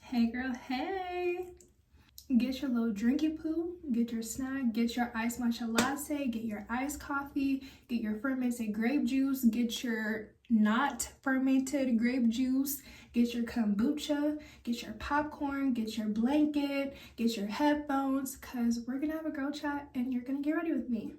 Hey girl, hey! Get your little drinky poo, get your snack, get your iced matcha latte, get your iced coffee, get your fermented grape juice, get your not fermented grape juice, get your kombucha, get your popcorn, get your blanket, get your headphones, cause we're gonna have a girl chat and you're gonna get ready with me.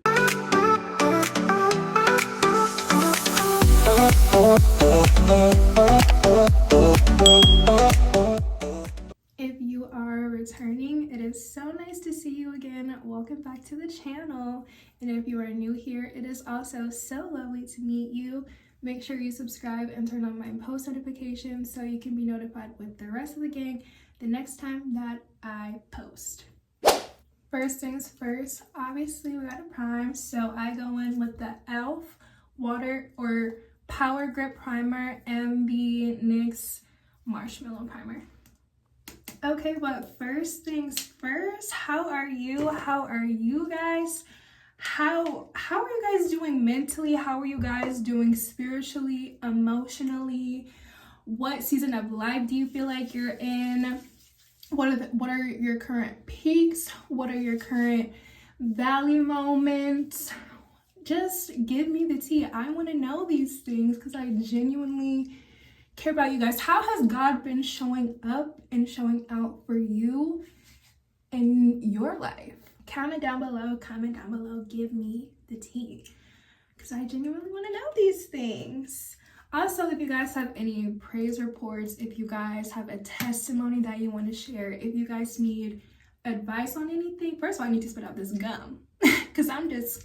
If you are returning, it is so nice to see you again. Welcome back to the channel. And if you are new here, it is also so lovely to meet you. Make sure you subscribe and turn on my post notifications so you can be notified with the rest of the gang the next time that I post. First things first, obviously we gotta prime, so I go in with the e.l.f. Water or Power Grip Primer and the NYX Marshmallow Primer. Okay, but first things first, how are you? How are you guys? How are you guys doing mentally? How are you guys doing spiritually, emotionally? What season of life do you feel like you're in? What are your current peaks? What are your current valley moments? Just give me the tea. I want to know these things because I genuinely care about you guys. How has God been showing up and showing out for you in your life? Comment down below, give me the tea because I genuinely want to know these things. Also, if you guys have any praise reports, if you guys have a testimony that you want to share, if you guys need advice on anything, first of all, I need to spit out this gum because I'm just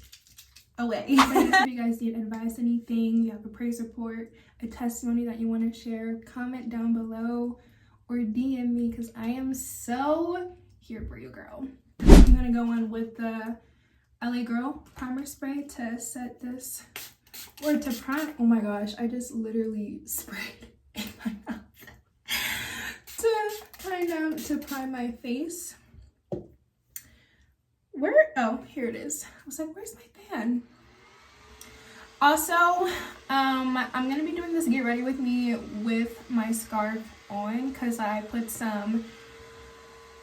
away. If you guys need advice, anything, you have a praise report, a testimony that you want to share, comment down below or DM me because I am so here for you, girl. I'm gonna go in with the LA Girl primer spray to set this, or to prime. Oh my gosh, I just literally sprayed in my mouth to prime my face. Oh, here it is. I was like, where's my fan? Also, I'm gonna be doing this get ready with me with my scarf on because I put some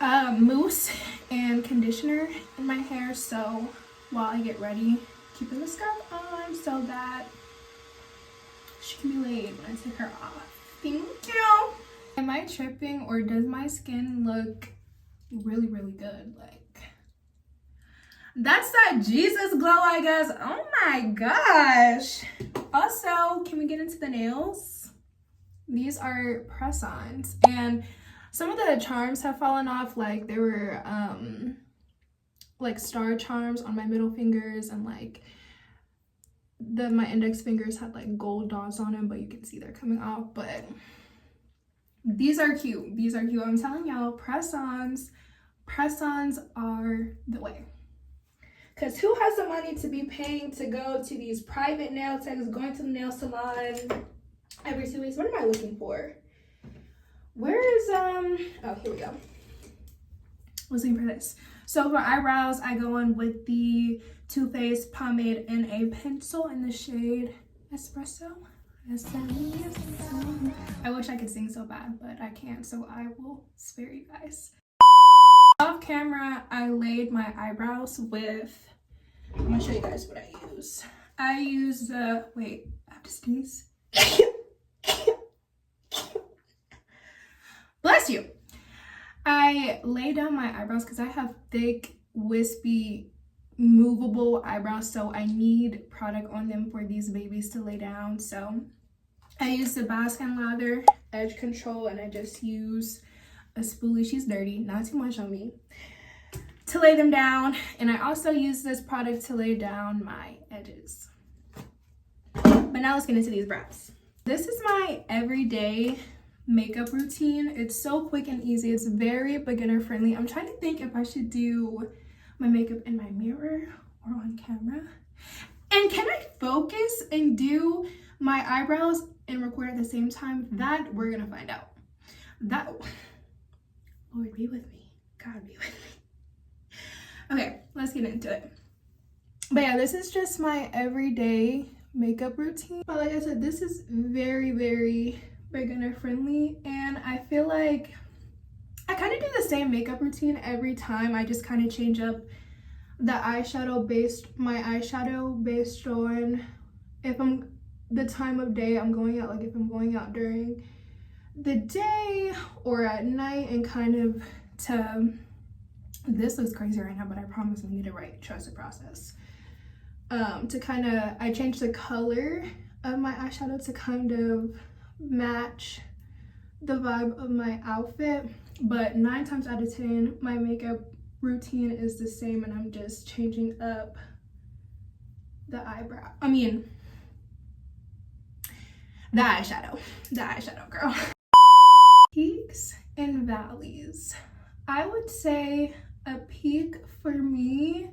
mousse and conditioner in my hair. So while I get ready, keeping the scarf on so that she can be laid when I take her off. Thank you. Am I tripping or does my skin look really, really good? Like, that's that Jesus glow, I guess. Oh my gosh. Also, can we get into the nails? These are press-ons and some of the charms have fallen off. Like there were like star charms on my middle fingers, and like my index fingers had like gold dots on them, but you can see they're coming off. But these are cute. These are cute. I'm telling y'all, press-ons are the way. Because who has the money to be paying to go to these private nail techs, going to the nail salon every 2 weeks? What am I looking for? Where is, oh, here we go. I was looking for this. So for eyebrows, I go in with the Too Faced pomade and a pencil in the shade Espresso. I wish I could sing so bad, but I can't, so I will spare you guys. Off camera, I laid my eyebrows with, I'm gonna show you guys what I use. I use the, wait, I have to sneeze. Bless you. I lay down my eyebrows because I have thick, wispy, movable eyebrows, so I need product on them for these babies to lay down. So I use the Basque and Lather Edge Control, and I just use a spoolie, she's dirty, not too much on me, to lay them down. And I also use this product to lay down my edges. But now let's get into these brows. This is my everyday makeup routine. It's so quick and easy. It's very beginner friendly. I'm trying to think if I should do my makeup in my mirror or on camera. And can I focus and do my eyebrows and record at the same time? That we're gonna find out. That, Lord, be with me. God, be with me. Okay, let's get into it. But yeah, this is just my everyday makeup routine. But like I said, this is very, very beginner friendly, and I feel like I kind of do the same makeup routine every time. I just kind of change up the eyeshadow based on if I'm the time of day I'm going out, like if I'm going out during the day or at night, and kind of this looks crazy right now, but I promise I'm gonna get it right, trust the process. To kind of, I change the color of my eyeshadow to kind of match the vibe of my outfit, but 9 times out of 10 my makeup routine is the same, and I'm just changing up the eyeshadow, girl. Peaks and valleys. I would say a peak for me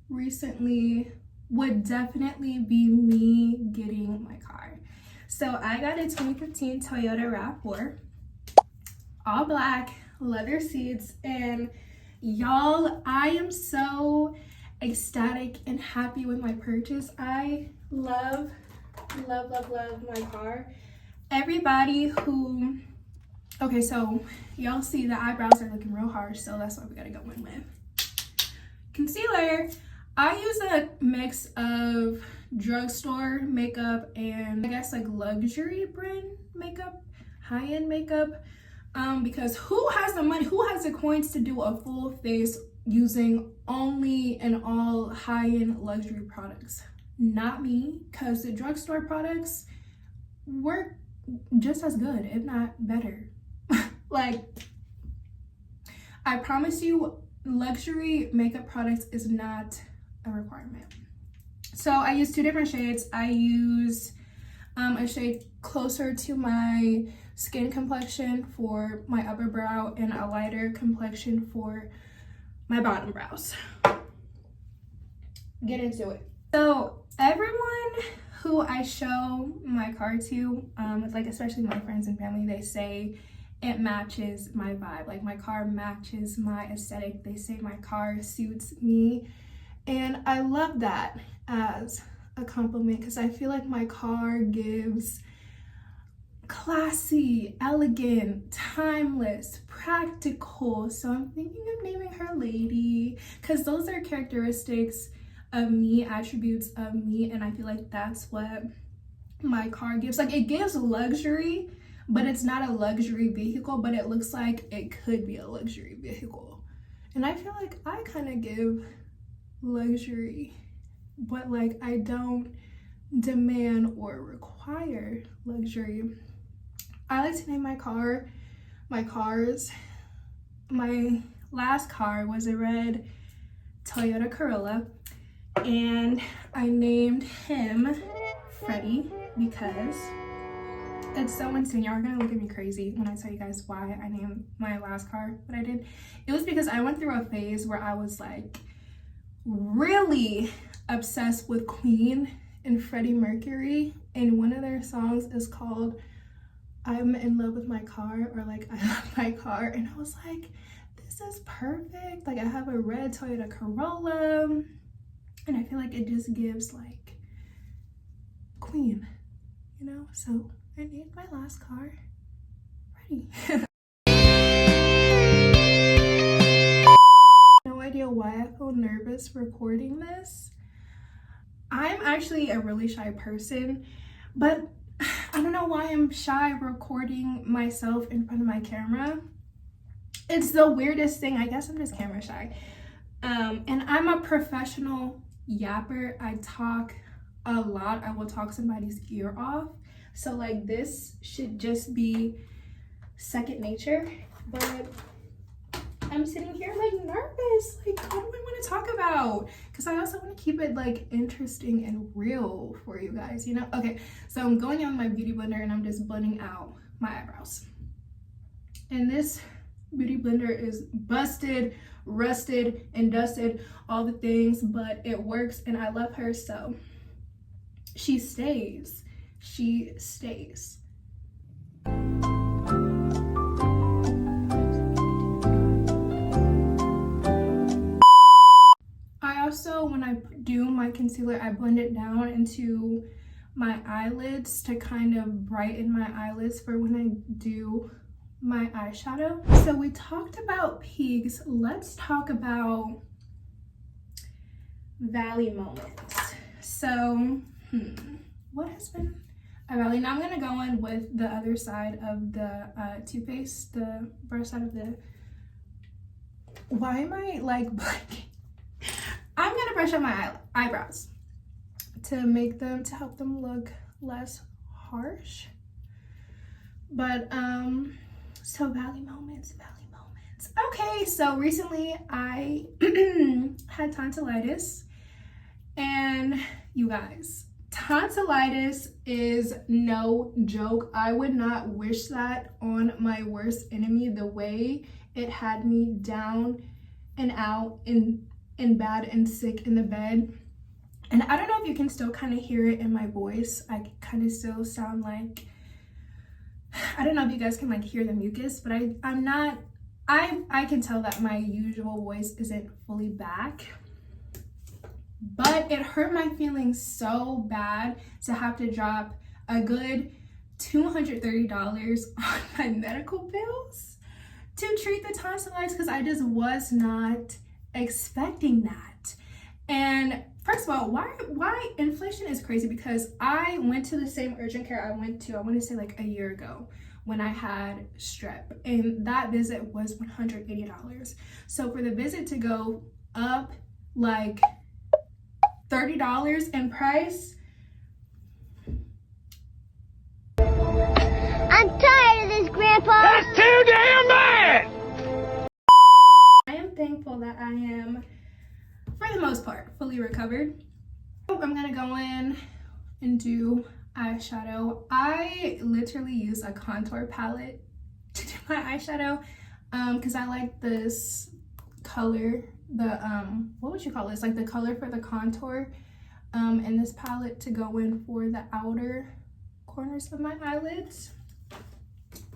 recently would definitely be me getting my car. So I got a 2015 Toyota RAV4, all black, leather seats, and y'all, I am so ecstatic and happy with my purchase. I love my car. Everybody who, okay, so y'all see the eyebrows are looking real harsh, so that's what we gotta go in with. Concealer. I use a mix of drugstore makeup and I guess like luxury brand makeup, high-end makeup, because who has the money, who has the coins to do a full face using only and all high-end luxury products? Not me, because the drugstore products work just as good, if not better. Like, I promise you, luxury makeup products is not a requirement. So I use 2 different shades. I use a shade closer to my skin complexion for my upper brow and a lighter complexion for my bottom brows. Get into it. So everyone who I show my car to, like especially my friends and family, they say it matches my vibe. Like my car matches my aesthetic. They say my car suits me. And I love that as a compliment, because I feel like my car gives classy, elegant, timeless, practical. So I'm thinking of naming her Lady, because those are characteristics of me, attributes of me, and I feel like that's what my car gives. Like, it gives luxury, but it's not a luxury vehicle, but it looks like it could be a luxury vehicle. And I feel like I kind of give luxury, but like I don't demand or require luxury. I like to name my cars. My last car was a red Toyota Corolla, and I named him Freddie because it's so insane. Y'all are gonna look at me crazy when I tell you guys why I named my last car what I did. It was because I went through a phase where I was like really obsessed with Queen and Freddie Mercury, and one of their songs is called I'm in love with my car, or like I love my car, and I was like, this is perfect. Like, I have a red Toyota Corolla, and I feel like it just gives like Queen, you know? So I named my last car Freddie. No idea why I feel nervous recording this. I'm actually a really shy person, but I don't know why I'm shy recording myself in front of my camera. It's the weirdest thing. I guess I'm just camera shy. And I'm a professional yapper. I talk a lot. I will talk somebody's ear off. So like, this should just be second nature, but I'm sitting here like nervous. Like, what do I want to talk about? Because I also want to keep it like interesting and real for you guys, you know? Okay, so I'm going in with my beauty blender and I'm just blending out my eyebrows. And this beauty blender is busted, rusted, and dusted, all the things, but it works and I love her, so she stays. She stays. Also, when I do my concealer, I blend it down into my eyelids to kind of brighten my eyelids for when I do my eyeshadow. So we talked about peaks. Let's talk about valley moments. So what has been a valley? Now I'm gonna go in with the other side of the toothpaste, the brush side of the, why am I like blanking? I'm gonna brush up my eyebrows to help them look less harsh. But so valley moments. Okay, so recently I had tonsillitis, and you guys, tonsillitis is no joke. I would not wish that on my worst enemy. The way it had me down and out and bad and sick in the bed. And I don't know if you can still kind of hear it in my voice. I kind of still sound like, I don't know if you guys can like hear the mucus, but I'm not, I can tell that my usual voice isn't fully back. But it hurt my feelings so bad to have to drop a good $230 on my medical bills to treat the tonsillitis, because I just was not expecting that. And first of all, why inflation is crazy, because I went to the same urgent care I went to, I want to say like a year ago, when I had strep, and that visit was $180. So for the visit to go up like $30 in price, I'm tired of this, Grandpa. That's too damn bad! I am thankful that I am, for the most part, fully recovered. I'm gonna go in and do eyeshadow. I literally use a contour palette to do my eyeshadow because I like this color, the what would you call this, like the color for the contour in this palette to go in for the outer corners of my eyelids.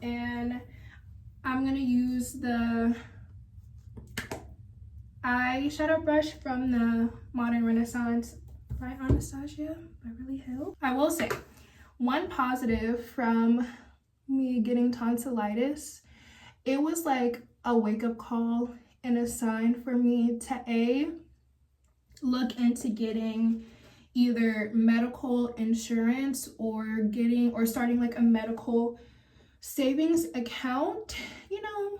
And I'm gonna use the eyeshadow brush from the Modern Renaissance by Anastasia Beverly Hills. I will say, one positive from me getting tonsillitis, it was like a wake-up call and a sign for me to look into getting either medical insurance or starting like a medical savings account, you know,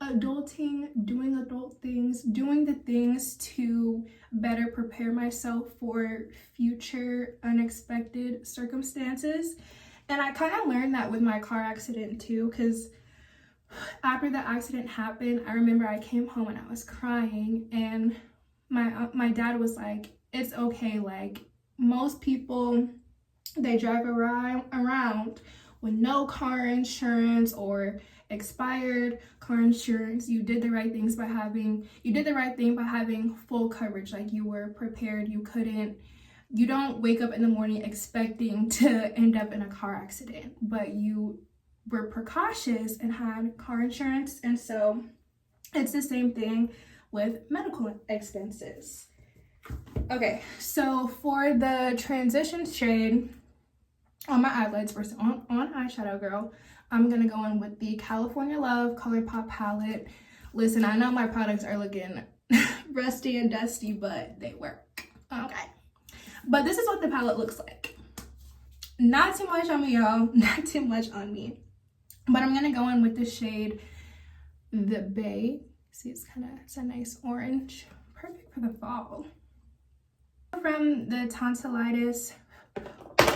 adulting, doing adult things, doing the things to better prepare myself for future unexpected circumstances. And I kind of learned that with my car accident too, because after the accident happened, I remember I came home and I was crying, and my dad was like, it's okay, like most people, they drive around with no car insurance or expired car insurance. You did the right thing by having full coverage. Like you were prepared. You don't wake up in the morning expecting to end up in a car accident, but you were precautious and had car insurance. And so it's the same thing with medical expenses. Okay, so for the transition shade on my eyelids versus on eyeshadow, girl, I'm gonna go in with the California Love ColourPop palette. Listen, I know my products are looking rusty and dusty, but they work, okay? But this is what the palette looks like. Not too much on me, y'all, not too much on me. But I'm gonna go in with the shade The Bay. See, it's a nice orange, perfect for the fall. From the tonsillitis,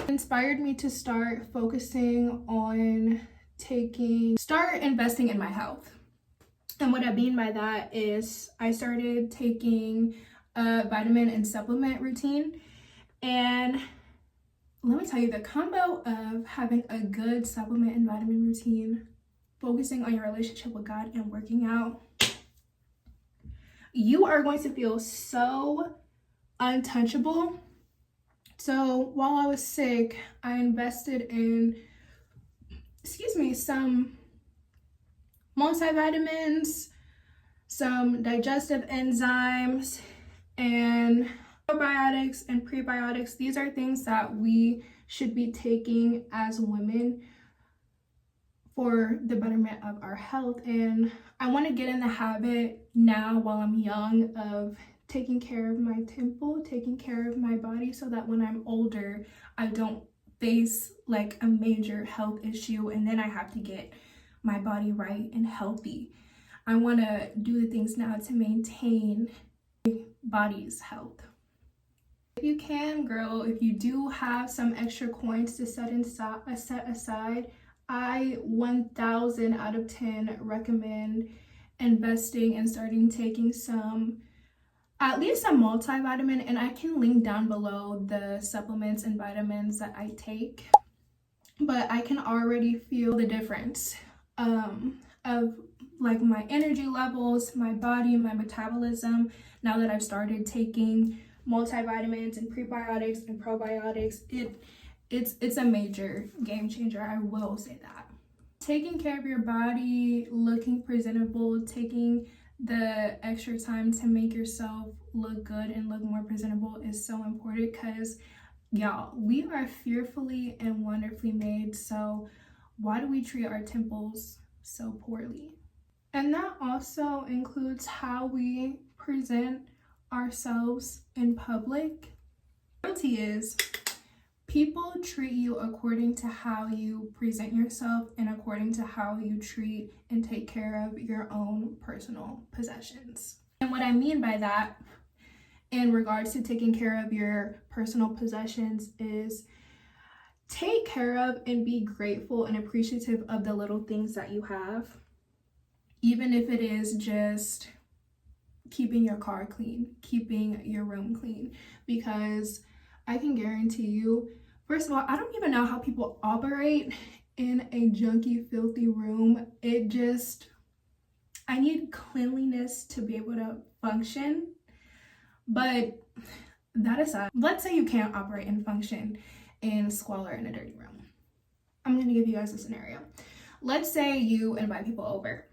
inspired me to start focusing on start investing in my health. And what I mean by that is I started taking a vitamin and supplement routine. And let me tell you, the combo of having a good supplement and vitamin routine, focusing on your relationship with God, and working out, you are going to feel so untouchable. So while I was sick, I invested in, some multivitamins, some digestive enzymes, and probiotics and prebiotics. These are things that we should be taking as women for the betterment of our health. And I want to get in the habit now while I'm young of taking care of my temple, taking care of my body, so that when I'm older, I don't face like a major health issue and then I have to get my body right and healthy. I want to do the things now to maintain my body's health. If you can, girl, if you do have some extra coins to set aside, I 1000 out of 10 recommend investing and starting taking at least a multivitamin, and I can link down below the supplements and vitamins that I take. But I can already feel the difference of like my energy levels, my body, my metabolism, now that I've started taking multivitamins and prebiotics and probiotics. It's a major game changer, I will say that. Taking care of your body, looking presentable, taking the extra time to make yourself look good and look more presentable is so important, because y'all, we are fearfully and wonderfully made, so why do we treat our temples so poorly? And that also includes how we present ourselves in public. The reality is, people treat you according to how you present yourself and according to how you treat and take care of your own personal possessions. And what I mean by that, in regards to taking care of your personal possessions, is take care of and be grateful and appreciative of the little things that you have, even if it is just keeping your car clean, keeping your room clean, because I can guarantee you, first of all, I don't even know how people operate in a junky, filthy room. I need cleanliness to be able to function. But that aside, let's say you can't operate and function in squalor in a dirty room. I'm going to give you guys a scenario. Let's say you invite people over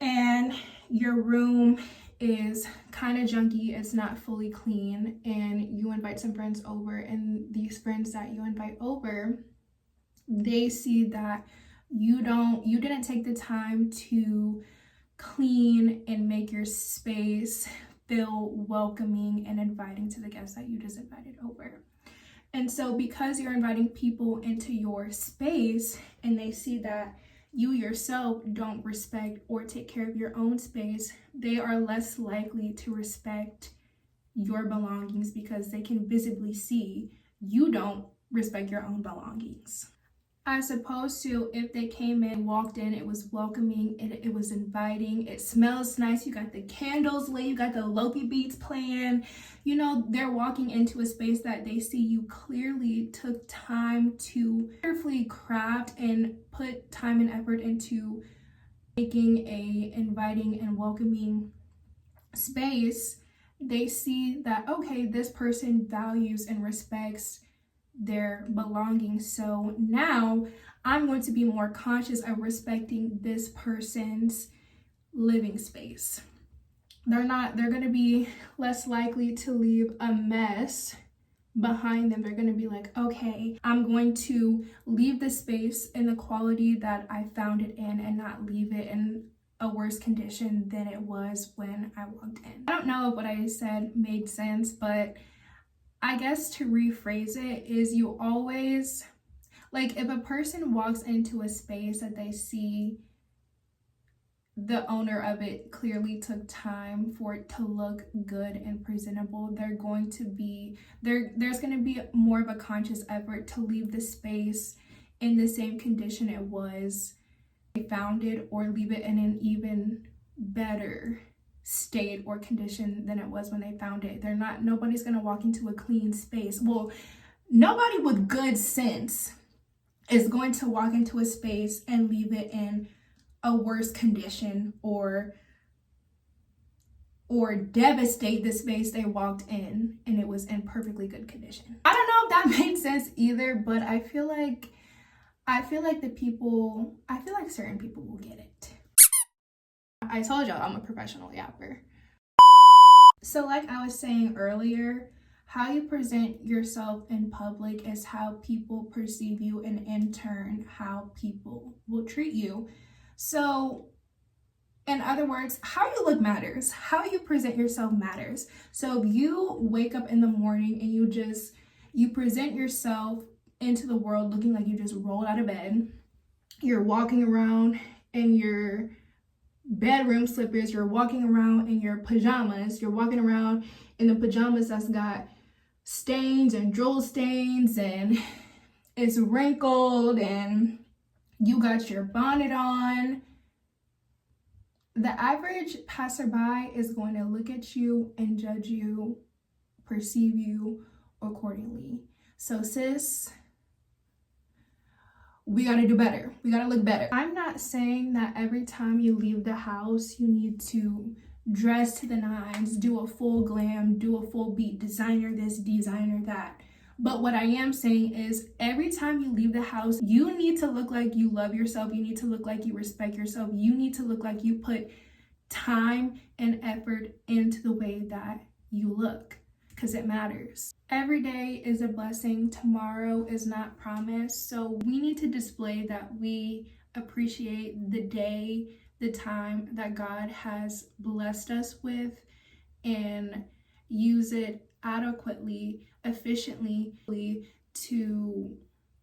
and your room is kind of junky, it's not fully clean, and you invite some friends over, and these friends that you invite over, they see that you didn't take the time to clean and make your space feel welcoming and inviting to the guests that you just invited over. And so because you're inviting people into your space and they see that you yourself don't respect or take care of your own space, they are less likely to respect your belongings, because they can visibly see you don't respect your own belongings. As opposed to if they came in, walked in, it was welcoming, it was inviting, it smells nice, you got the candles lit, you got the Lofi beats playing, you know, they're walking into a space that they see you clearly took time to carefully craft and put time and effort into making a inviting and welcoming space. They see that, okay, this person values and respects their belongings, so now I'm going to be more conscious of respecting this person's living space. They're going to be less likely to leave a mess behind them. They're going to be like, okay, I'm going to leave the space in the quality that I found it in and not leave it in a worse condition than it was when I walked in. I don't know if what I said made sense, but I guess to rephrase it is, you always, like, if a person walks into a space that they see the owner of it clearly took time for it to look good and presentable, there's going to be more of a conscious effort to leave the space in the same condition it was they found it, or leave it in an even better state or condition than it was when they found it. Nobody's gonna walk into a clean space. Well, nobody with good sense is going to walk into a space and leave it in a worse condition or devastate the space they walked in and it was in perfectly good condition. I don't know if that made sense either, but I feel like certain people will get it. I told y'all I'm a professional yapper. So like I was saying earlier, how you present yourself in public is how people perceive you, and in turn, how people will treat you. So, in other words, how you look matters. How you present yourself matters. So if you wake up in the morning and you present yourself into the world looking like you just rolled out of bed, you're walking around in your bedroom slippers, you're walking around in your pajamas, you're walking around in the pajamas that's got stains and drool stains and it's wrinkled and you got your bonnet on, the average passerby is going to look at you and judge you, perceive you accordingly. So sis, we gotta do better. We gotta look better. I'm not saying that every time you leave the house, you need to dress to the nines, do a full glam, do a full beat, designer this, designer that. But what I am saying is every time you leave the house, you need to look like you love yourself. You need to look like you respect yourself. You need to look like you put time and effort into the way that you look, because it matters. Every day is a blessing. Tomorrow is not promised. So we need to display that we appreciate the day, the time that God has blessed us with, and use it adequately, efficiently to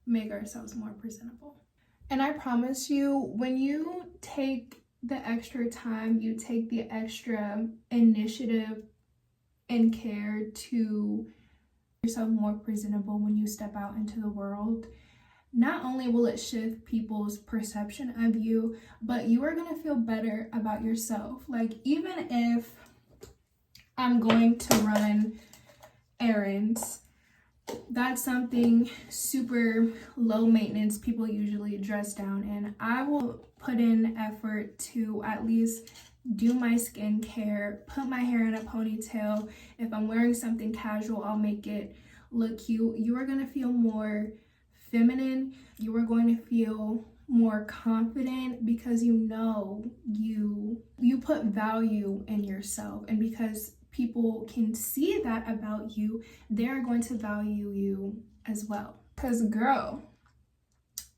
make ourselves more presentable. And I promise you, when you take the extra time, you take the extra initiative and care to make yourself more presentable when you step out into the world, not only will it shift people's perception of you, but you are going to feel better about yourself. Like, even if I'm going to run errands, that's something super low maintenance. People usually dress down, and I will put in effort to at least do my skincare, put my hair in a ponytail. If I'm wearing something casual, I'll make it look cute. You are going to feel more feminine. You are going to feel more confident because you know you put value in yourself, and because people can see that about you, they're going to value you as well. Because girl,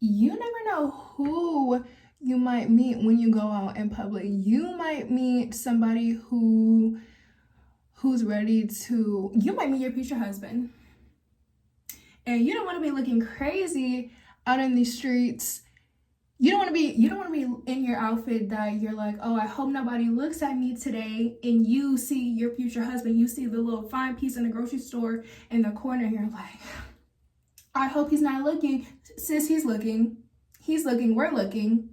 you never know who you might meet when you go out in public. You might meet somebody who's ready to, you might meet your future husband, and you don't want to be looking crazy out in these streets. You don't want to be in your outfit that you're like, oh, I hope nobody looks at me today. And you see your future husband, you see the little fine piece in the grocery store in the corner, and you're like, I hope he's not looking. Sis, he's looking, we're looking.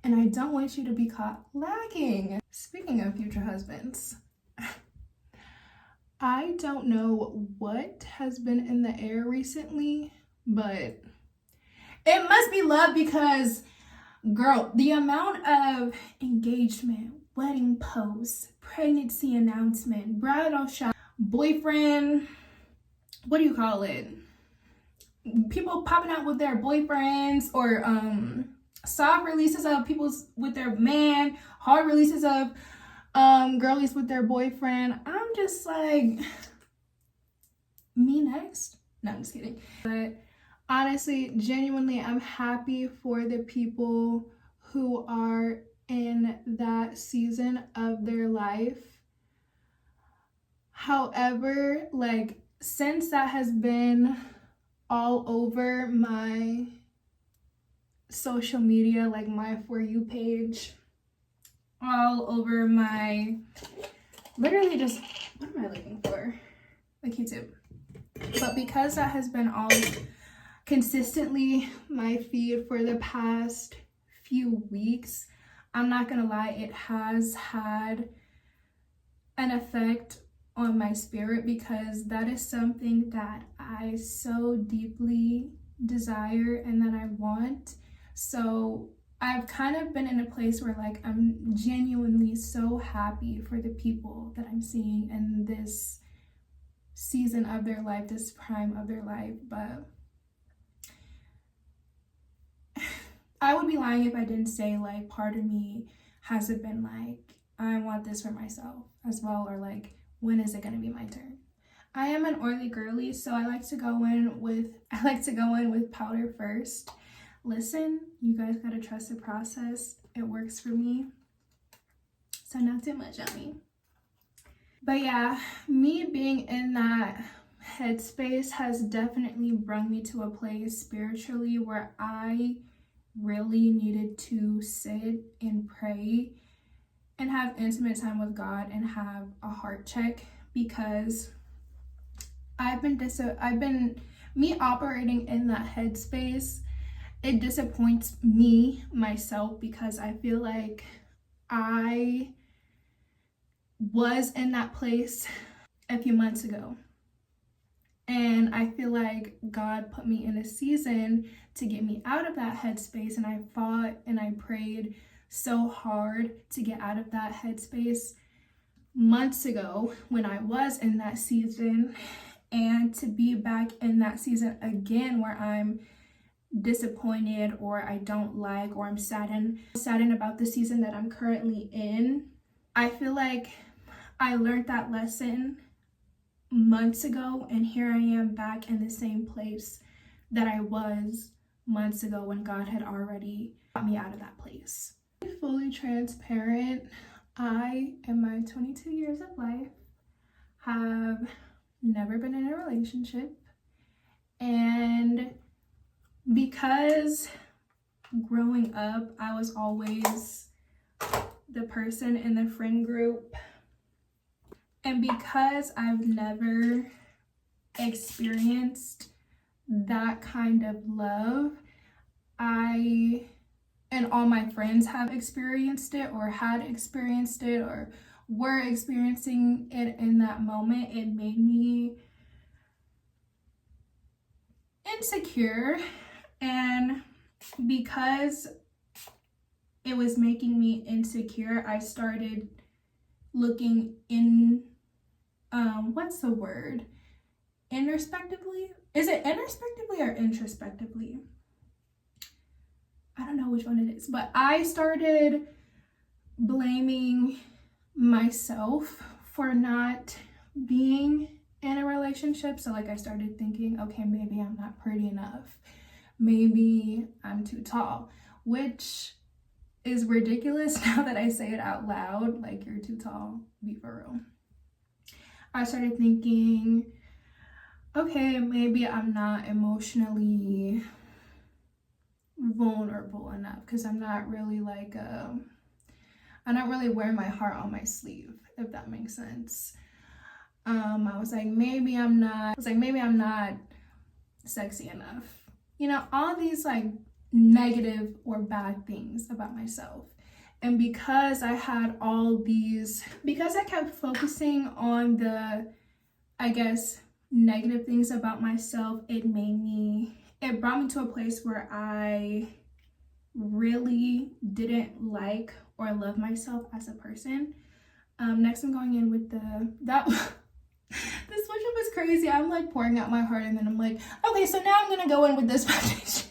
And I don't want you to be caught lacking. Speaking of future husbands, I don't know what has been in the air recently, but it must be love, because girl, the amount of engagement, wedding posts, pregnancy announcement, bridal shop, boyfriend, what do you call it? People popping out with their boyfriends, or soft releases of people's with their man, hard releases of girlies with their boyfriend. I'm just like, me next? No, I'm just kidding. But honestly, genuinely, I'm happy for the people who are in that season of their life. However, like, since that has been all over my social media, like my For You page, all over my, literally just, what am I looking for? Like YouTube. But because that has been all consistently my feed for the past few weeks, I'm not gonna lie, it has had an effect on my spirit, because that is something that I so deeply desire and that I want. So I've kind of been in a place where, like, I'm genuinely so happy for the people that I'm seeing in this season of their life, this prime of their life. But I would be lying if I didn't say, like, part of me hasn't been like, I want this for myself as well, or like, when is it going to be my turn? I am an oily girly, so I like to go in with powder first. Listen, you guys gotta trust the process. It works for me. So not too much on me. But yeah, me being in that headspace has definitely brought me to a place spiritually where I really needed to sit and pray and have intimate time with God and have a heart check, because me operating in that headspace, it disappoints me myself, because I feel like I was in that place a few months ago. And I feel like God put me in a season to get me out of that headspace. And I fought and I prayed so hard to get out of that headspace months ago when I was in that season. And to be back in that season again where I'm disappointed or I don't like or I'm saddened about the season that I'm currently in. I feel like I learned that lesson months ago, and here I am back in the same place that I was months ago when God had already got me out of that place. Fully transparent, I, in my 22 years of life, have never been in a relationship, and because growing up I was always the person in the friend group, and because I've never experienced that kind of love, I and all my friends have experienced it or had experienced it or were experiencing it in that moment, it made me insecure. And because it was making me insecure, I started looking in, what's the word? Introspectively? Is it introspectively or introspectively? I don't know which one it is, but I started blaming myself for not being in a relationship. So like I started thinking, okay, maybe I'm not pretty enough. Maybe I'm too tall, which is ridiculous now that I say it out loud. Like, you're too tall, be for real. I started thinking, okay, maybe I'm not emotionally vulnerable enough, because I'm not really like I'm not really wearing my heart on my sleeve, if that makes sense. I was like, maybe I'm not sexy enough. You know, all these like negative or bad things about myself. And because I kept focusing on the, I guess, negative things about myself, it brought me to a place where I really didn't like or love myself as a person. Next I'm going in with this switch up is crazy. I'm like pouring out my heart, and then I'm like, okay, so now I'm gonna go in with this foundation.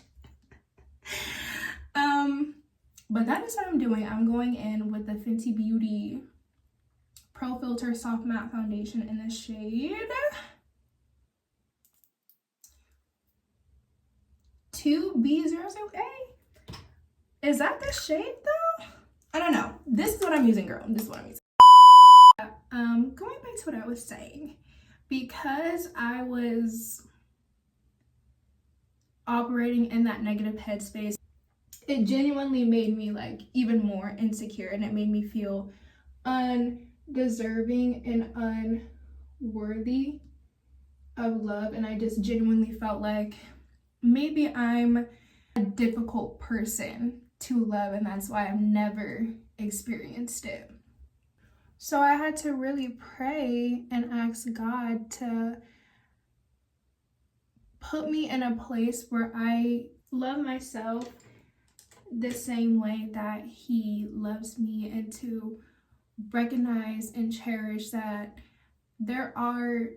But that is what I'm doing. I'm going in with the Fenty Beauty Pro Filter Soft Matte Foundation in the shade 2B00A. Is that the shade though? I don't know. This is what I'm using, girl. This is what I'm using. Going back to what I was saying, because I was operating in that negative headspace, it genuinely made me like even more insecure, and it made me feel undeserving and unworthy of love. And I just genuinely felt like maybe I'm a difficult person to love, and that's why I've never experienced it. So I had to really pray and ask God to put me in a place where I love myself the same way that He loves me, and to recognize and cherish that there are,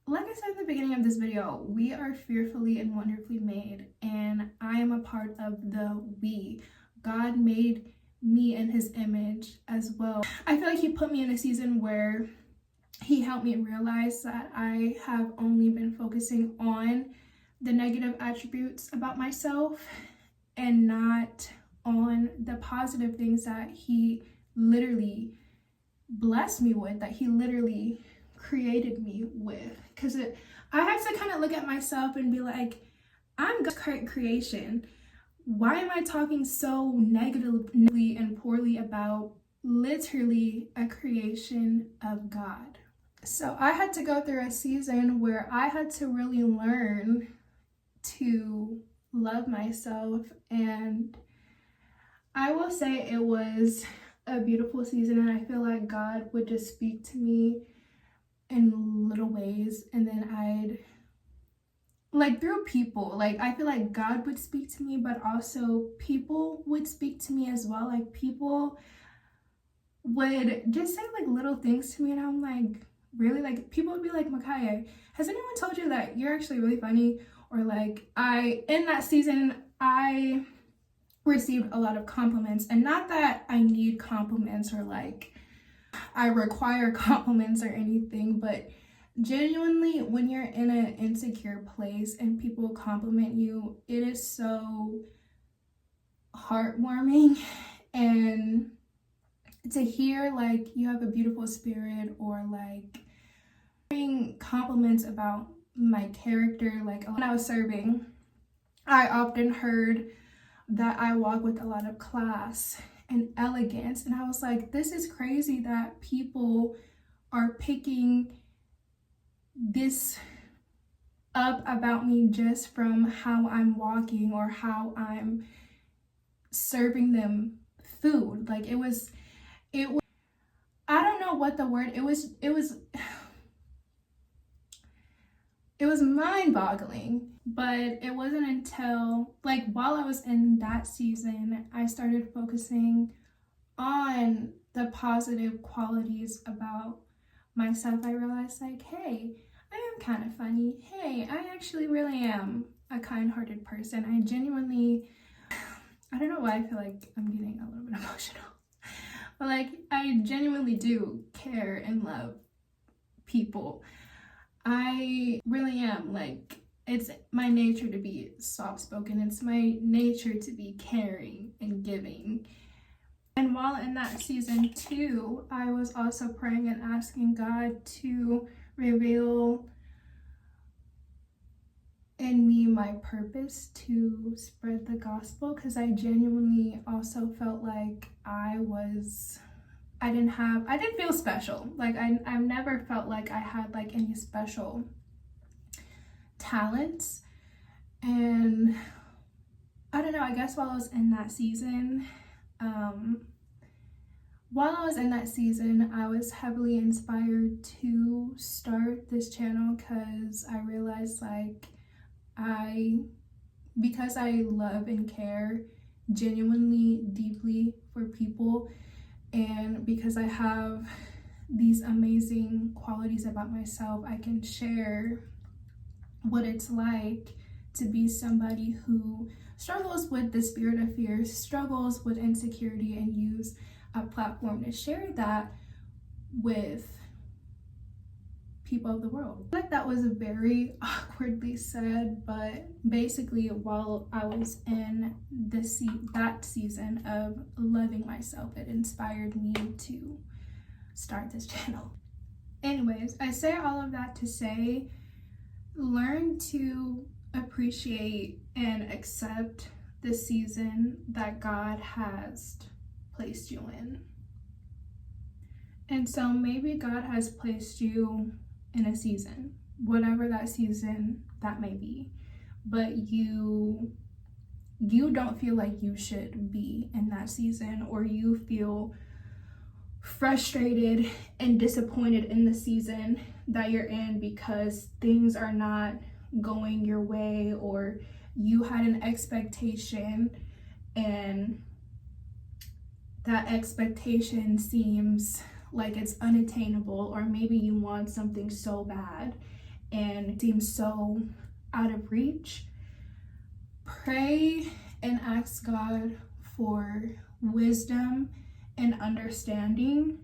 like I said in the beginning of this video, we are fearfully and wonderfully made, and I am a part of the we. God made me in His image as well. I feel like He put me in a season where he helped me realize that I have only been focusing on the negative attributes about myself and not on the positive things that he literally blessed me with, that he literally created me with. Because I had to kind of look at myself and be like, I'm God's creation. Why am I talking so negatively and poorly about literally a creation of God? So I had to go through a season where I had to really learn to love myself, and I will say it was a beautiful season, and I feel like God would just speak to me in little ways, and then I'd like through people, like I feel like God would speak to me, but also people would speak to me as well. Like people would just say like little things to me, and I'm like, really? Like people would be like, Micaiah, has anyone told you that you're actually really funny? Or like in that season, I received a lot of compliments, and not that I need compliments or like I require compliments or anything, but genuinely when you're in an insecure place and people compliment you, it is so heartwarming. And to hear like you have a beautiful spirit, or like hearing compliments about my character, like when I was serving, I often heard that I walk with a lot of class and elegance, and I was like, this is crazy that people are picking this up about me just from how I'm walking or how I'm serving them food. Like it was I don't know what the word, it was mind-boggling. But it wasn't until like while I was in that season, I started focusing on the positive qualities about myself. I realized like, hey, I am kind of funny. Hey, I actually really am a kind-hearted person. I genuinely, I don't know why I feel like I'm getting a little bit emotional, but like I genuinely do care and love people. I really am. Like it's my nature to be soft-spoken. It's my nature to be caring and giving. And while in that season too, I was also praying and asking God to reveal in me my purpose to spread the gospel, because I genuinely also felt like I didn't feel special. Like I've never felt like I had like any special talents. And I don't know, I guess while I was in that season, I was heavily inspired to start this channel, because I realized like because I love and care genuinely deeply for people, and because I have these amazing qualities about myself, I can share what it's like to be somebody who struggles with the spirit of fear, struggles with insecurity, and use a platform to share that with people of the world. I feel like that was very awkwardly said, but basically while I was in that season of loving myself, it inspired me to start this channel. Anyways, I say all of that to say, learn to appreciate and accept the season that God has placed you in. And so maybe God has placed you in a season, whatever that season that may be, but you don't feel like you should be in that season, or you feel frustrated and disappointed in the season that you're in because things are not going your way, or you had an expectation and that expectation seems like it's unattainable, or maybe you want something so bad and it seems so out of reach. Pray and ask God for wisdom and understanding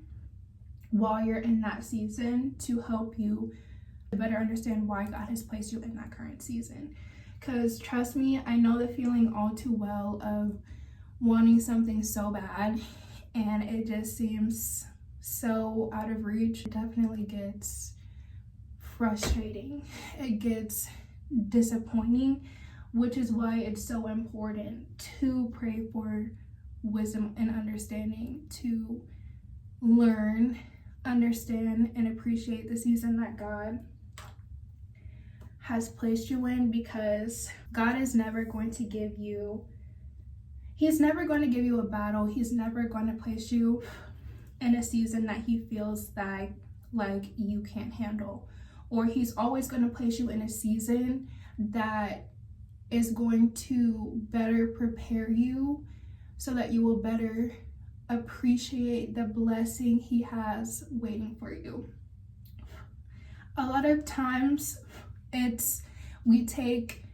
while you're in that season to help you better understand why God has placed you in that current season. Because trust me, I know the feeling all too well of wanting something so bad and it just seems so out of reach. It definitely gets frustrating. It gets disappointing, which is why it's so important to pray for wisdom and understanding, to learn, understand, and appreciate the season that God has placed you in, because God is never going to give you, he's never going to give you a battle. He's never going to place you in a season that he feels that like you can't handle, or he's always going to place you in a season that is going to better prepare you so that you will better appreciate the blessing he has waiting for you. A lot of times we take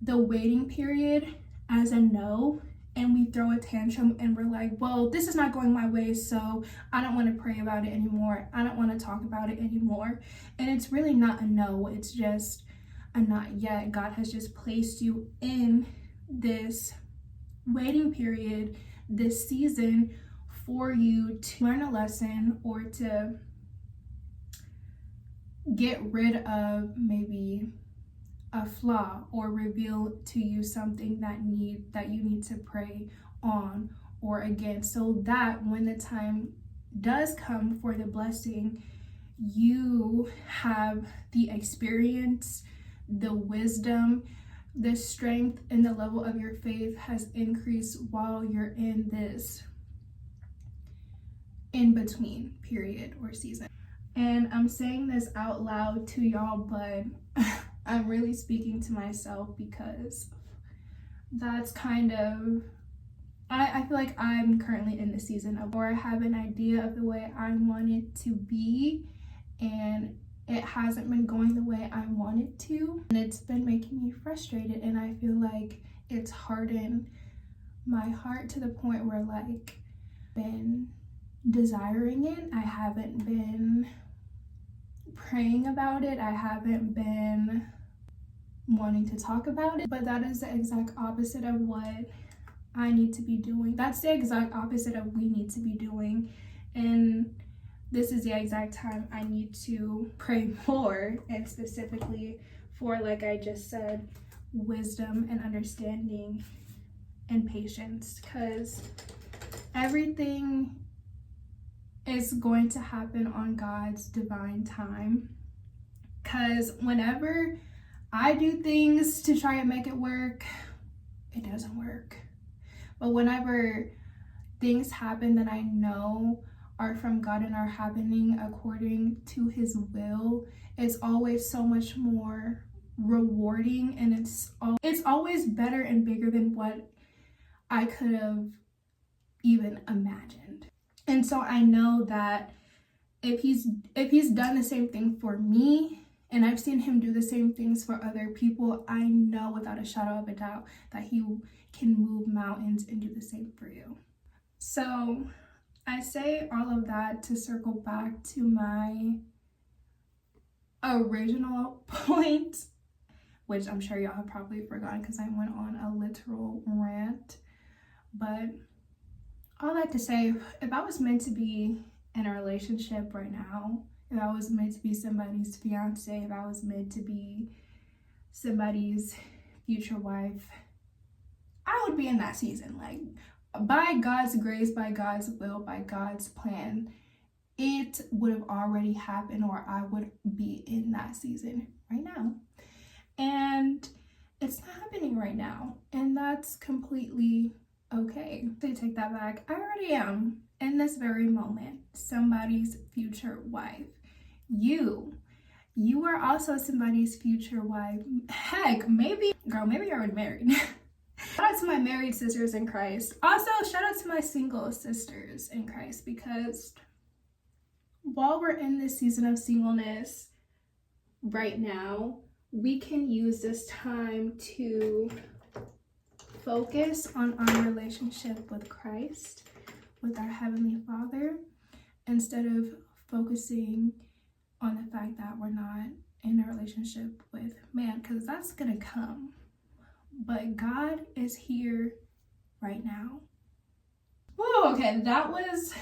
the waiting period as a no, and we throw a tantrum and we're like, well, this is not going my way, so I don't want to pray about it anymore. I don't want to talk about it anymore. And it's really not a no, it's just a not yet. God has just placed you in this waiting period, this season, for you to learn a lesson or to get rid of maybe a flaw, or reveal to you something that you need to pray on or against, so that when the time does come for the blessing, you have the experience, the wisdom, the strength, and the level of your faith has increased while you're in this in between period or season. And I'm saying this out loud to y'all, but I'm really speaking to myself, because that's kind of, I feel like I'm currently in the season of where I have an idea of the way I want it to be, and it hasn't been going the way I want it to, and it's been making me frustrated, and I feel like it's hardened my heart to the point where like been desiring it. I haven't been praying about it. I haven't been wanting to talk about it, but that is the exact opposite of what I need to be doing. That's the exact opposite of we need to be doing, and this is the exact time I need to pray more, and specifically for, like I just said, wisdom and understanding and patience, because everything is going to happen on God's divine time. Because whenever I do things to try and make it work, it doesn't work. But whenever things happen that I know are from God and are happening according to his will, it's always so much more rewarding, and it's always better and bigger than what I could have even imagined. And so I know that if he's done the same thing for me, and I've seen him do the same things for other people, I know without a shadow of a doubt that he can move mountains and do the same for you. So I say all of that to circle back to my original point, which I'm sure y'all have probably forgotten because I went on a literal rant. But all that to say, if I was meant to be in a relationship right now, if I was meant to be somebody's fiance, if I was meant to be somebody's future wife, I would be in that season. Like, by God's grace, by God's will, by God's plan, it would have already happened, or I would be in that season right now. And it's not happening right now, and that's completely okay. To take that back, I already am in this very moment somebody's future wife. You are also somebody's future wife. Heck, maybe you're already married. Shout out to my married sisters in Christ. Also, shout out to my single sisters in Christ, because while we're in this season of singleness right now, we can use this time to focus on our relationship with Christ, with our Heavenly Father, instead of focusing on the fact that we're not in a relationship with man, because that's gonna come. But God is here right now. Whoa, okay, that was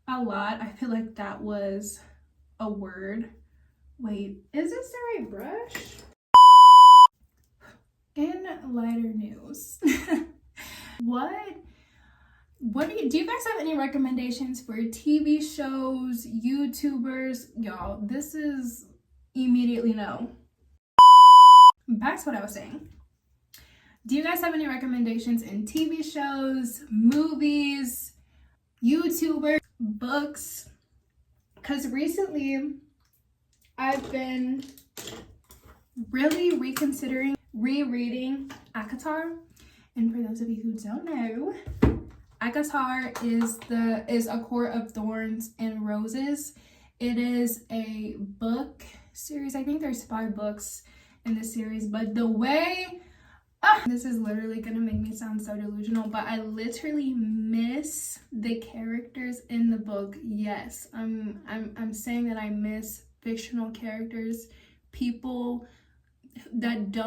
a lot. I feel like that was a word. Wait, is this the right brush? In lighter news, do you guys have any recommendations for TV shows, YouTubers? Y'all, this is immediately no. Back to what I was saying. Do you guys have any recommendations in TV shows, movies, YouTubers, books? Because recently I've been really rereading ACOTAR. And for those of you who don't know, ACOTAR is A Court of Thorns and Roses. It is a book series. I think there's 5 books in the series, but the way this is literally gonna make me sound so delusional, but I literally miss the characters in the book. Yes, I'm saying that I miss fictional characters, people that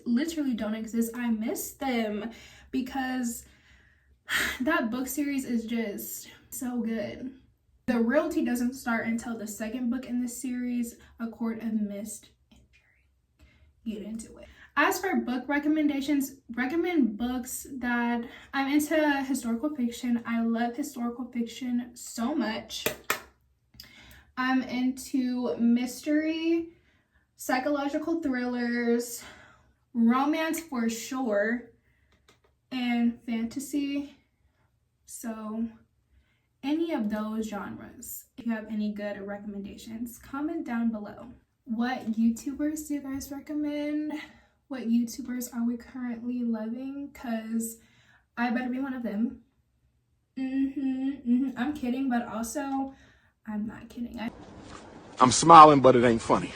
literally don't exist. I miss them because that book series is just so good. The realty doesn't start until the 2nd book in the series, A Court of Mist and Fury. Get into it. As for book recommendations, recommend books that I'm into. Historical fiction. I love historical fiction so much. I'm into mystery, psychological thrillers, romance for sure, and fantasy. So any of those genres. If you have any good recommendations, comment down below. What YouTubers do you guys recommend? What YouTubers are we currently loving? Because I better be one of them. I'm kidding, but also I'm not kidding. I'm smiling, but it ain't funny.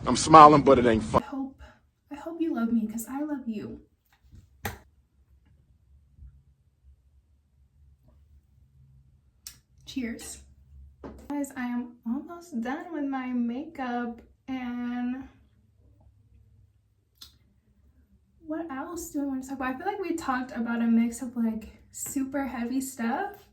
I'm smiling, but it ain't funny. I hope you love me, because I love you. Cheers. Guys, I am almost done with my makeup, and what else do I want to talk about? I feel like we talked about a mix of like super heavy stuff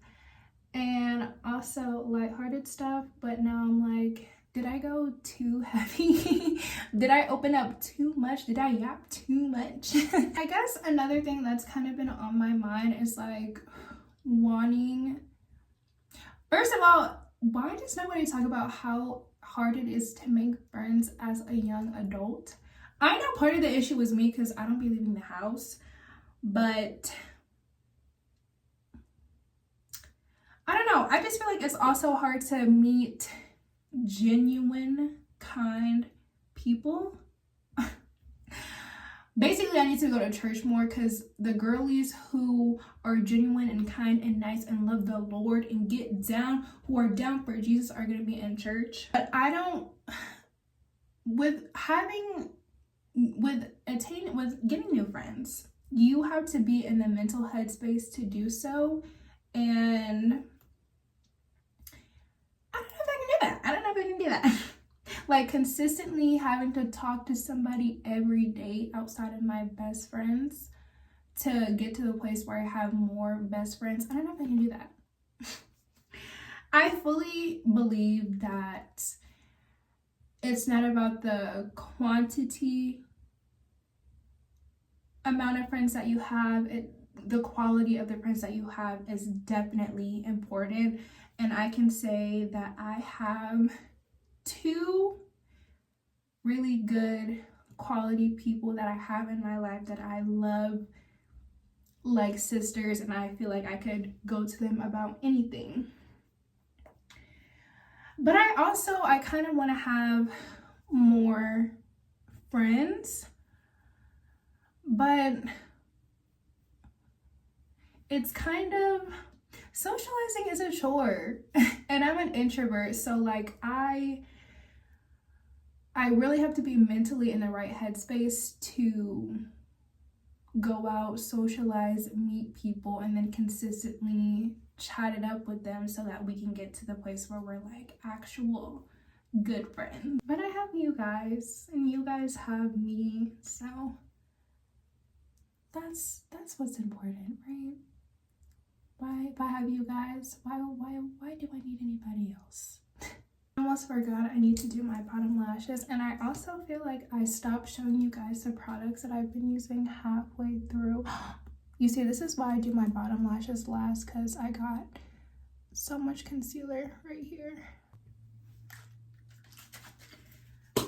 and also lighthearted stuff, but now I'm like, did I go too heavy? Did I open up too much? Did I yap too much? I guess another thing that's kind of been on my mind is like wanting, first of all, why does nobody talk about how hard it is to make friends as a young adult? I know part of the issue was me because I don't be leaving the house, but I don't know. I just feel like it's also hard to meet genuine, kind people. Basically, I need to go to church more because the girlies who are genuine and kind and nice and love the Lord and get down, who are down for Jesus, are going to be in church. But I don't, with getting new friends, you have to be in the mental headspace to do so. And I don't know if I can do that. Like consistently having to talk to somebody every day outside of my best friends to get to the place where I have more best friends. I don't know if I can do that. I fully believe that it's not about the quantity amount of friends that you have. The quality of the friends that you have is definitely important. And I can say that I have 2 really good quality people that I have in my life that I love like sisters, and I feel like I could go to them about anything. But I kind of want to have more friends, but it's kind of, socializing is a chore and I'm an introvert, so like I really have to be mentally in the right headspace to go out, socialize, meet people, and then consistently chat it up with them so that we can get to the place where we're like actual good friends. But I have you guys and you guys have me, so that's what's important, right? Why have you guys? Why do I need anybody else? I almost forgot I need to do my bottom lashes, and I also feel like I stopped showing you guys the products that I've been using halfway through. You see, this is why I do my bottom lashes last, because I got so much concealer right here.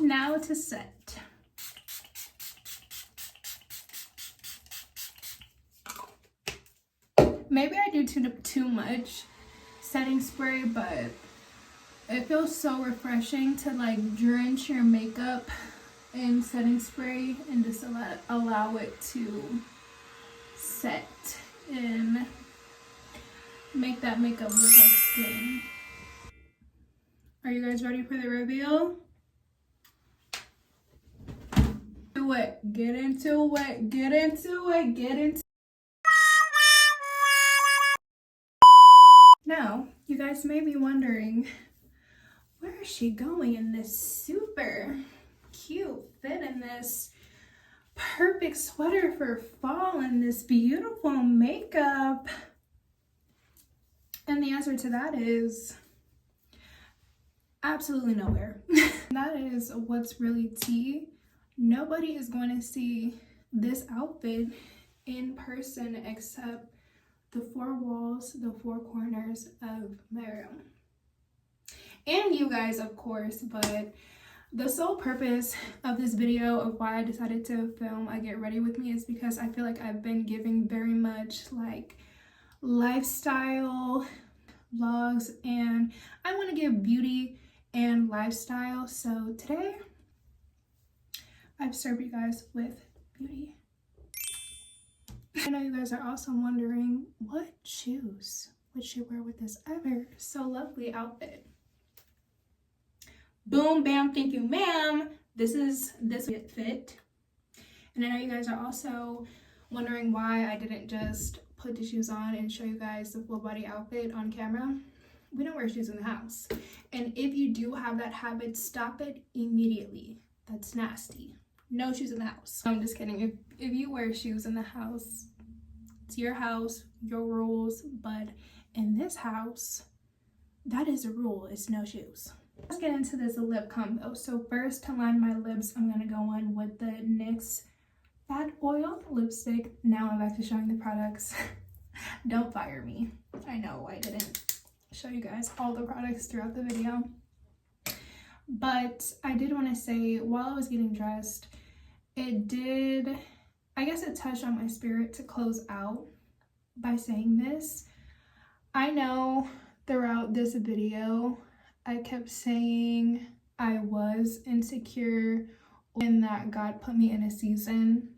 Now to set. Maybe I do too much setting spray, but it feels so refreshing to like drench your makeup in setting spray and just allow it to set and make that makeup look like skin. Are you guys ready for the reveal? Do it. Get into it. Get into it. Get into it. Now, you guys may be wondering, where is she going in this super cute fit in this perfect sweater for fall and this beautiful makeup? And the answer to that is absolutely nowhere. That is what's really tea. Nobody is going to see this outfit in person except the four walls, the four corners of my room. And you guys, of course, but the sole purpose of this video of why I decided to film a get ready with me is because I feel like I've been giving very much like lifestyle vlogs, and I want to give beauty and lifestyle. So today I've served you guys with beauty. I know you guys are also wondering, what shoes would she wear with this ever so lovely outfit? Boom, bam, thank you, ma'am. This fit. And I know you guys are also wondering why I didn't just put the shoes on and show you guys the full body outfit on camera. We don't wear shoes in the house. And if you do have that habit, stop it immediately. That's nasty. No shoes in the house. I'm just kidding. If you wear shoes in the house, it's your house, your rules. But in this house, that is a rule. It's no shoes. Let's get into this lip combo. So first, to line my lips, I'm going to go on with the NYX Fat Oil lipstick. Now I'm back to showing the products. Don't fire me. I know I didn't show you guys all the products throughout the video. But I did want to say, while I was getting dressed, it did, I guess it touched on my spirit to close out by saying this. I know throughout this video, I kept saying I was insecure and that God put me in a season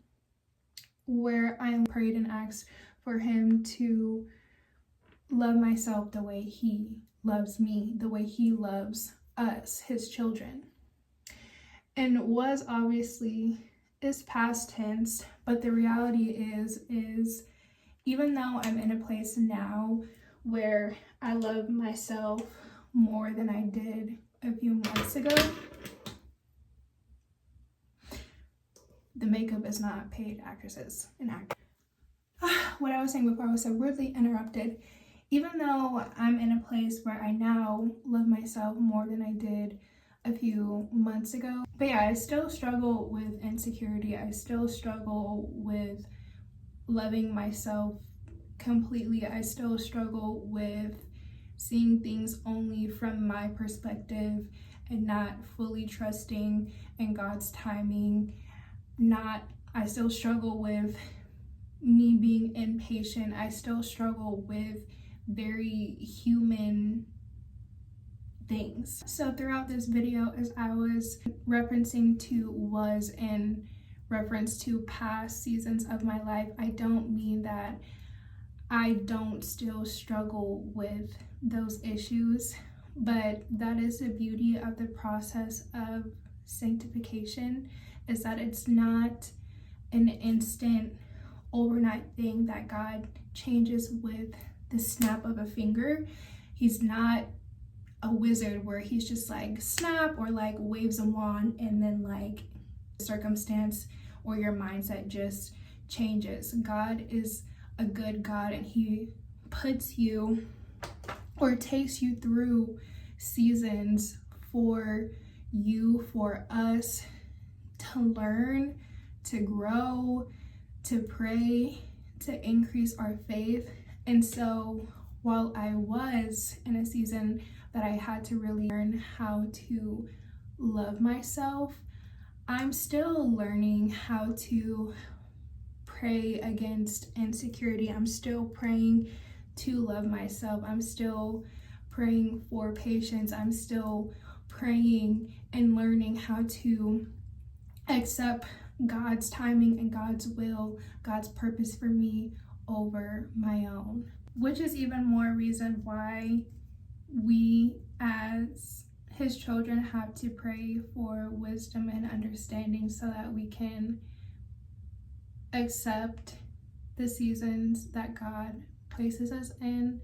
where I prayed and asked for him to love myself the way he loves me, the way he loves us, his children. And was obviously is past tense, but the reality is even though I'm in a place now where I love myself more than I did a few months ago, the makeup is not paid actresses and actors. What I was saying before I was so rudely interrupted. Even though I'm in a place where I now love myself more than I did a few months ago, but yeah, I still struggle with insecurity. I still struggle with loving myself completely. I still struggle with seeing things only from my perspective and not fully trusting in God's timing. I still struggle with me being impatient. I still struggle with very human things. So throughout this video, as I was referencing to was in reference to past seasons of my life, I don't mean that I don't still struggle with those issues, but that is the beauty of the process of sanctification, is that it's not an instant overnight thing that God changes with the snap of a finger. He's not a wizard where he's just like snap or like waves a wand and then like circumstance or your mindset just changes. God is a good God, and he puts you or takes you through seasons for you, for us to learn, to grow, to pray, to increase our faith. And so while I was in a season that I had to really learn how to love myself, I'm still learning how to pray against insecurity. I'm still praying to love myself. I'm still praying for patience. I'm still praying and learning how to accept God's timing and God's will, God's purpose for me over my own, which is even more reason why we as his children have to pray for wisdom and understanding so that we can accept the seasons that God places us in,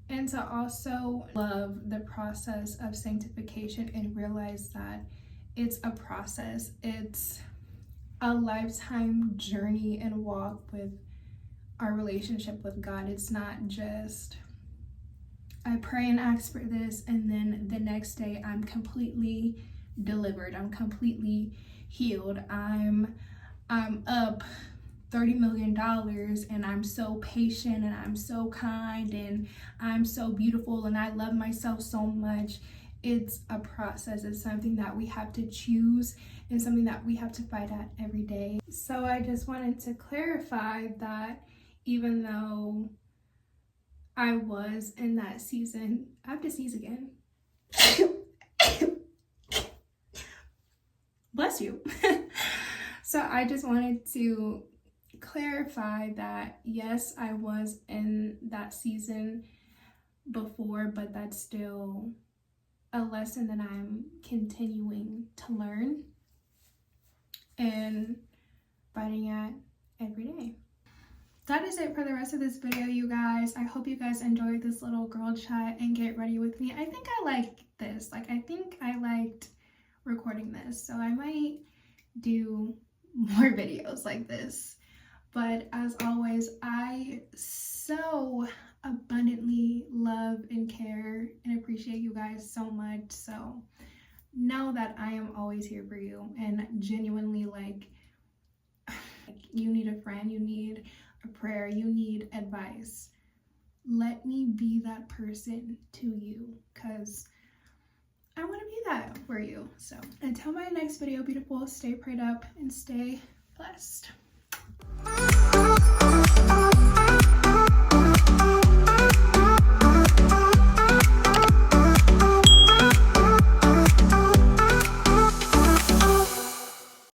and to also love the process of sanctification and realize that it's a process. It's a lifetime journey and walk with our relationship with God. It's not just I pray and ask for this and then the next day I'm completely delivered. I'm completely healed. I'm up $30 million and I'm so patient and I'm so kind and I'm so beautiful and I love myself so much. It's a process. It's something that we have to choose and something that we have to fight at every day. So I just wanted to clarify that even though I was in that season, I have to sneeze again. Bless you. So I just wanted to clarify that yes, I was in that season before, but that's still a lesson that I'm continuing to learn and fighting at every day. That is it for the rest of this video, you guys. I hope you guys enjoyed this little girl chat and get ready with me. I think I like this. I think I liked recording this, so I might do more videos like this. But as always, I so abundantly love and care and appreciate you guys so much. So know that I am always here for you, and genuinely, you need a friend, you need a prayer, you need advice. Let me be that person to you, because I want to be that for you. So until my next video, beautiful, stay prayed up and stay blessed.